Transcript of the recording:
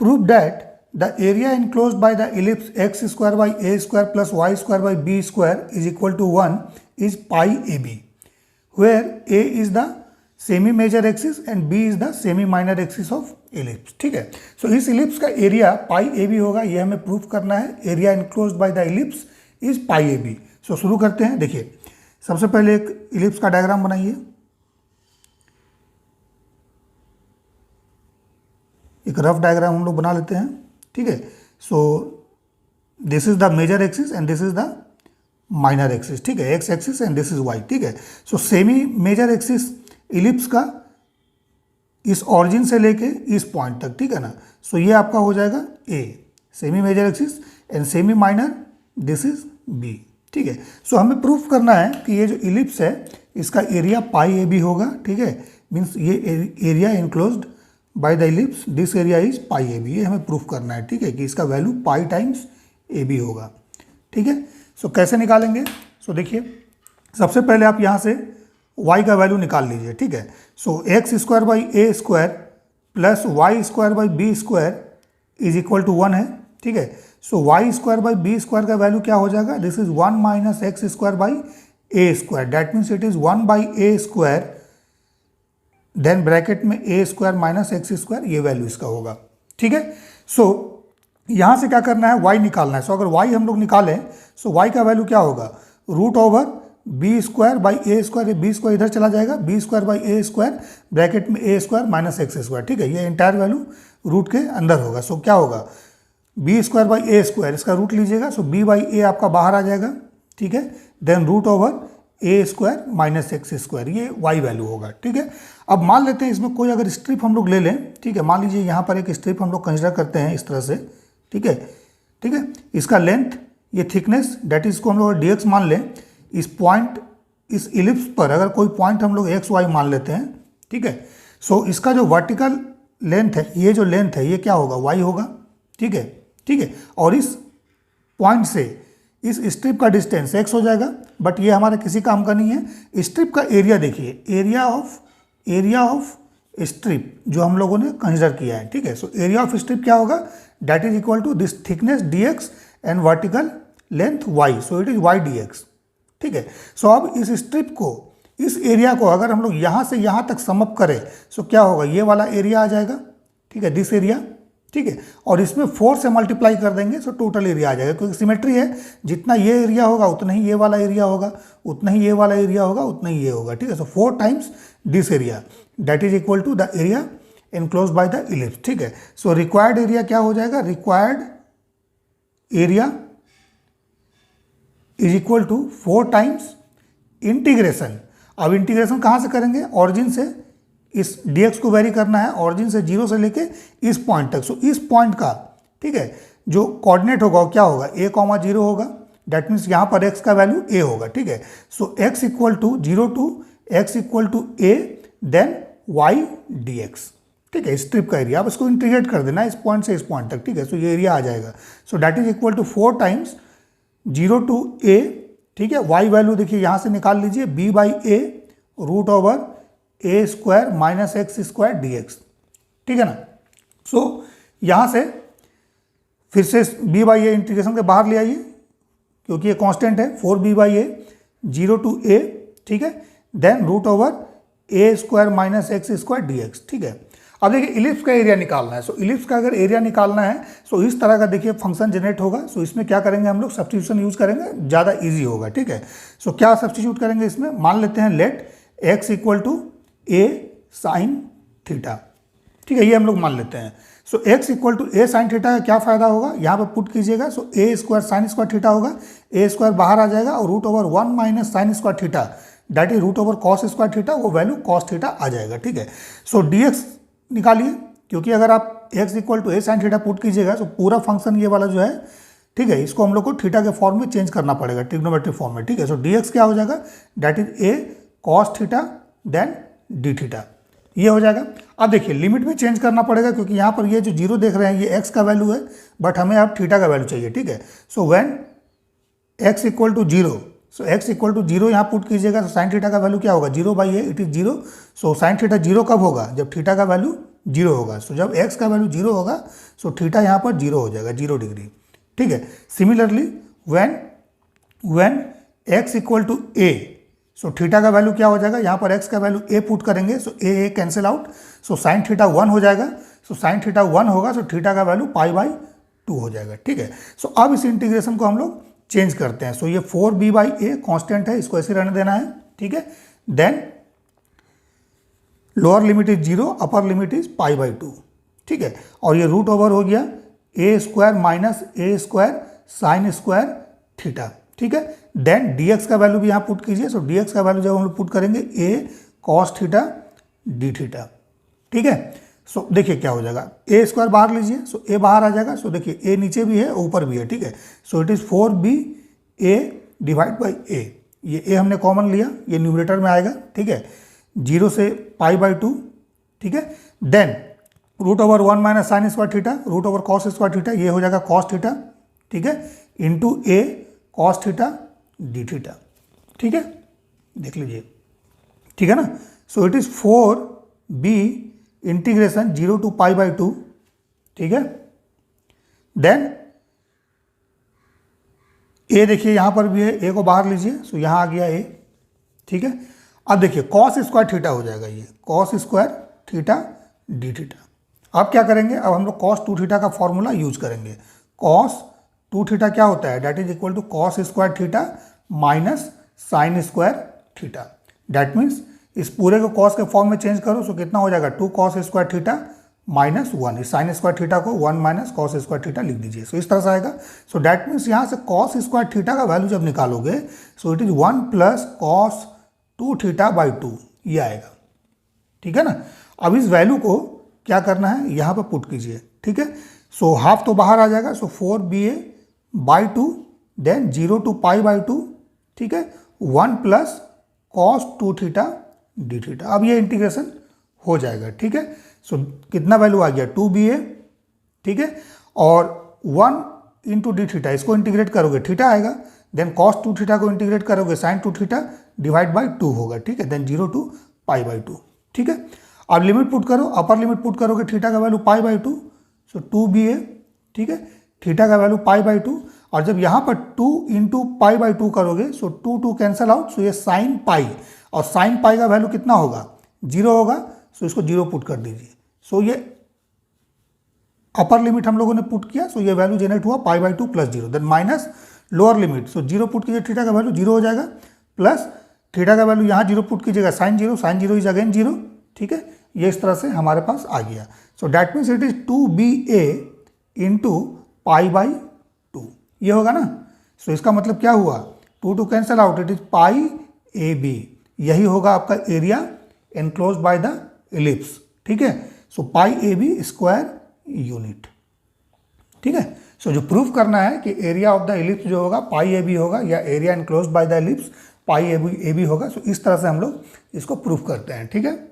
Prove that the area enclosed by the ellipse x square by a square plus y square by b square is equal to 1 is pi ab, where a is the semi major axis and B is the semi minor axis of ellipse. ठीक है, सो इस ellipse का area pi ए b होगा, ये हमें proof करना है। Area enclosed by the ellipse is pi A B. So शुरू करते हैं। देखिए, सबसे पहले एक एलिप्स का डायग्राम बनाइए। एक रफ डायग्राम हम लोग बना लेते हैं। ठीक है, so this is the major axis and this is the minor axis. ठीक है, X axis and this is Y. ठीक है, so semi major axis ellipse का इस ऑरिजिन से लेके इस पॉइंट तक, ठीक है ना। सो ये आपका हो जाएगा a semi major axis and semi minor this is b. ठीक है, सो हमें प्रूफ करना है कि ये जो इलिप्स है इसका एरिया पाई ए बी होगा। ठीक है, मीन्स ये area enclosed by the ellipse, this area is pi A b. ये हमें प्रूफ करना है। ठीक है, कि इसका value pi times a b होगा। ठीक है, सो कैसे निकालेंगे? सो देखिए, सबसे पहले आप यहाँ से y का वैल्यू निकाल लीजिए। ठीक है, so X square by A square plus Y square by B square is equal to 1 है। ठीक है, so Y square by B square का वैल्यू क्या हो जाएगा? This is 1 minus x square by A square, that means it is 1 by A square, then bracket में ए square minus x square, ये value इसका होगा। ठीक है, सो यहाँ से क्या करना है? y निकालना है। सो अगर y हम लोग निकालें, सो y का वैल्यू क्या होगा? Root over b square by A square, b square इधर चला जाएगा, b square by A square bracket में ए स्क्वायर माइनस एक्स स्क्वायर। ठीक है, ये इंटायर वैल्यू रूट के अंदर होगा। सो क्या होगा? B square by A square, इसका रूट लीजिएगा, सो बी बाई ए आपका बाहर आ जाएगा। ठीक है, देन रूट ओवर ए स्क्वायर माइनस एक्स स्क्वायर, ये वाई वैल्यू होगा। ठीक है, अब मान लेते हैं इसमें कोई अगर स्ट्रिप हम लोग ले लें। ठीक है, मान लीजिए यहाँ पर एक स्ट्रिप हम लोग कंसिडर करते हैं इस तरह से। ठीक है, ठीक है, इसका लेंथ, ये थिकनेस, डेट इज को हम लोग dx मान लें। इस पॉइंट, इस इलिप्स पर अगर कोई पॉइंट हम लोग एक्स वाई मान लेते हैं। ठीक है, सो इसका जो वर्टिकल लेंथ है, ये जो लेंथ है ये क्या होगा? वाई होगा। ठीक है, ठीक है, और इस पॉइंट से इस स्ट्रिप का डिस्टेंस एक्स हो जाएगा, बट ये हमारे किसी काम का नहीं है। स्ट्रिप का एरिया देखिए, एरिया ऑफ स्ट्रिप जो हम लोगों ने कंसिडर किया है। ठीक है, सो एरिया ऑफ स्ट्रिप क्या होगा? That is equal to this thickness dx and vertical length y, so it is y dx। ठीक है, सो अब इस स्ट्रिप को, इस एरिया को अगर हम लोग यहाँ से यहाँ तक सम अप करें, सो क्या होगा? ये वाला एरिया आ जाएगा। ठीक है, दिस एरिया। ठीक है, और इसमें 4 से मल्टीप्लाई कर देंगे, सो टोटल एरिया आ जाएगा, क्योंकि सिमेट्री है। जितना ये एरिया होगा उतना ही ये वाला एरिया होगा, उतना ही ये वाला एरिया होगा, उतना ही ये होगा। ठीक है, so 4 times this area, that is equal to the area enclose by the ellipse. ठीक है, सो रिक्वायर्ड एरिया क्या हो जाएगा? Required area is equal to 4 times integration. अब इंटीग्रेशन कहाँ से करेंगे? ऑरिजिन से इस dx को वेरी करना है, ऑरिजिन से 0 से लेके इस पॉइंट तक। सो इस पॉइंट का, ठीक है, जो कोऑर्डिनेट होगा वो क्या होगा? a, 0 होगा, दैट मीन्स यहाँ पर x का वैल्यू a होगा। ठीक है, so x equal to 0 to x equal to a, then y dx। ठीक है, स्ट्रिप का एरिया, अब इसको इंटीग्रेट कर देना इस पॉइंट से इस पॉइंट तक। ठीक है, सो ये एरिया आ जाएगा। So that is equal to 4 times 0 to a। ठीक है, y वैल्यू देखिए यहाँ से निकाल लीजिए, b by a root over A square minus x square dx। ठीक है ना, सो यहाँ से फिर से b बाई ए इंटीग्रेशन के बाहर ले आइए, क्योंकि ये कांस्टेंट है। 4b by A 0 to a। ठीक है, देन रूट ओवर ए square minus x square dx। ठीक है, अब देखिए इलिप्स का एरिया निकालना है। सो इलिप्स का अगर एरिया निकालना है, सो इस तरह का देखिए फंक्शन जनरेट होगा। सो इसमें क्या करेंगे हम लोग? सब्स्टिट्यूशन यूज करेंगे, ज़्यादा इजी होगा। ठीक है, सो क्या सब्स्टिट्यूट करेंगे इसमें? मान लेते हैं let x equal to a sine theta. ठीक है, ये हम लोग मान लेते हैं। So x equal to a sine theta का क्या फायदा होगा? यहाँ पर पुट कीजिएगा। So a square sine square theta होगा, a स्क्वायर बाहर आ जाएगा, और root over 1 minus sine square theta, that is root over cos square theta, वो वैल्यू कॉस थीटा आ जाएगा। ठीक है, सो dx निकालिए, क्योंकि अगर आप x equal to a sine theta put कीजिएगा, तो पूरा फंक्शन ये वाला जो है, ठीक है, इसको हम लोग को थीटा के फॉर्म में चेंज करना पड़ेगा, ट्रिग्नोमेट्रिक फॉर्म में। ठीक है, सो dx क्या हो जाएगा? That is a cos theta then d theta, ये हो जाएगा। अब देखिए लिमिट भी चेंज करना पड़ेगा, क्योंकि यहाँ पर ये जो 0 देख रहे हैं ये x का वैल्यू है, बट हमें अब थीटा का वैल्यू चाहिए। ठीक है, so when x equal to 0, so x equal to 0 यहाँ पुट कीजिएगा, तो साइन थीटा का वैल्यू क्या होगा? 0 by A, it is 0। So sine theta 0 कब होगा? जब थीटा का वैल्यू जीरो होगा। सो जब x का वैल्यू जीरो होगा सो थीटा यहाँ पर जीरो हो जाएगा, 0 डिग्री। ठीक है, similarly when x equal to a, so theta का वैल्यू क्या हो जाएगा, यहाँ पर x का वैल्यू a पुट करेंगे, सो a cancel out, so sine theta 1 हो जाएगा। सो साइन थीटा 1 होगा, सो थीटा का वैल्यू π/2 हो जाएगा। ठीक है, सो अब इस इंटीग्रेशन को हम लोग चेंज करते हैं। सो ये 4b/a कांस्टेंट है, इसको ऐसे रहने देना है। ठीक है, then lower limit is 0, upper limit is π/2। ठीक है, और ये रूट ओवर हो गया a² minus a² sign square theta. ठीक है, देन dx का वैल्यू भी यहाँ पुट कीजिए। सो dx का वैल्यू जब हम लोग पुट करेंगे a cos theta d theta. ठीक है, सो देखिए क्या हो जाएगा, a² बाहर लीजिए, सो a बाहर आ जाएगा। सो देखिए a नीचे भी है ऊपर भी है। ठीक है, सो it is 4ba divide by a, ये a हमने कॉमन लिया, ये न्यूमरेटर में आएगा। ठीक है, 0 से π/2। ठीक है, then root over 1 minus sine square theta, root over cos square theta, ये हो जाएगा कॉस थीटा। ठीक है, into a cos theta d theta. ठीक है, देख लीजिए। ठीक है ना, so it is 4b integration 0 to π/2। ठीक है, देन a देखिए यहाँ पर भी है, a को बाहर लीजिए, सो यहाँ आ गया a। ठीक है, अब देखिए कॉस स्क्वायर थीटा हो जाएगा, ये cos square theta d theta. अब क्या करेंगे, अब हम लोग कॉस 2 थीटा का फॉर्मूला यूज करेंगे। कॉस 2 थीटा क्या होता है, that is equal to cos square theta minus sine square theta. That means इस पूरे को कॉस के फॉर्म में चेंज करो, सो कितना हो जाएगा, 2 cos स्क्वायर थीटा माइनस 1। इस साइन स्क्वायर थीटा को 1 माइनस कॉस स्क्वायर थीटा लिख दीजिए। सो इस तरह से आएगा। सो दैट मीन्स यहाँ से कॉस स्क्वायर थीटा का वैल्यू जब निकालोगे, सो इट इज 1 प्लस कॉस 2 थीटा/2, ये आएगा। ठीक है ना, अब इस वैल्यू को क्या करना है, यहाँ पर पुट कीजिए। ठीक है, सो हाफ तो बाहर आ जाएगा, सो 4ba/2, देन 0 to π/2। ठीक है, 1 plus cos 2 theta d theta. अब ये इंटीग्रेशन हो जाएगा। ठीक है, सो कितना वैल्यू आ गया, 2ba। ठीक है, और 1 इंटू डी थीटा, इसको इंटीग्रेट करोगे थीटा आएगा, देन कॉस 2 थीटा को इंटीग्रेट करोगे साइन 2 थीटा डिवाइड बाई 2 होगा। ठीक है, देन 0 to π/2। ठीक है, अब लिमिट पुट करो, अपर लिमिट पुट करोगे थीटा का वैल्यू π/2, सो 2ba। ठीक है, थीटा का वैल्यू π/2, और जब यहाँ पर 2 इंटू π/2 करोगे, सो 2 कैंसल आउट, सो ये साइन पाई, और साइन पाई का वैल्यू कितना होगा, 0 होगा। सो इसको 0 पुट कर दीजिए। सो ये अपर लिमिट हम लोगों ने पुट किया, सो ये वैल्यू जनरेट हुआ π/2 plus 0, then minus lower limit, so 0 put कीजिए, थीटा का वैल्यू 0 हो जाएगा, प्लस थीटा का वैल्यू यहाँ 0 पुट कीजिएगा, साइन 0 इज अगेन 0। ठीक है, ये इस तरह से हमारे पास आ गया। So that means it is 2ba into π/2, ये होगा ना। सो इसका मतलब क्या हुआ, 2 cancel out, it is πab, यही होगा आपका area enclose by the ellipse. ठीक है, सो πab स्क्वायर यूनिट। ठीक है, सो जो प्रूफ करना है कि एरिया ऑफ द इलिप्स जो होगा πab होगा, या area enclose by the ellipse πab होगा। सो इस तरह से हम लोग इसको प्रूफ करते हैं। ठीक है।